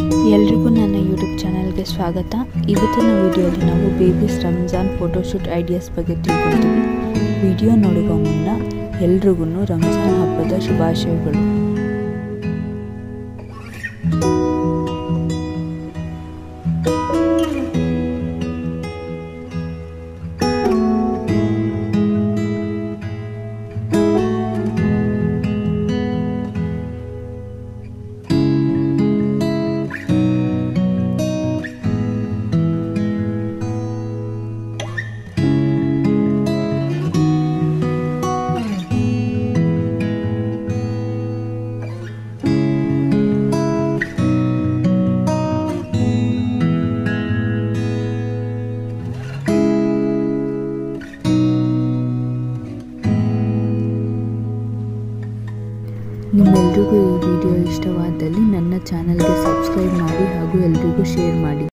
ಎಲ್ರಿಗೂ ನನ್ನ ಯೂಟ್ಯೂಬ್ ಚಾನಲ್ಗೆ ಸ್ವಾಗತ. ಇವತ್ತಿನ ವಿಡಿಯೋದಲ್ಲಿ ನಾವು ಬೇಬೀಸ್ ರಂಜಾನ್ ಫೋಟೋಶೂಟ್ ಐಡಿಯಾಸ್ ಬಗ್ಗೆ ತಿಳ್ಕೊಳ್ತೀವಿ. ವಿಡಿಯೋ ನೋಡುವ ಮುನ್ನ ಎಲ್ರಿಗೂ ರಂಜಾನ್ ಹಬ್ಬದ ಶುಭಾಶಯಗಳು. ನಿಮ್ಮೆಲ್ರಿಗೂ ಈ ವಿಡಿಯೋ ಇಷ್ಟವಾದಲ್ಲಿ ನನ್ನ ಚಾನಲ್ಗೆ ಸಬ್ಸ್ಕ್ರೈಬ್ ಮಾಡಿ ಹಾಗೂ ಎಲ್ರಿಗೂ ಶೇರ್ ಮಾಡಿ.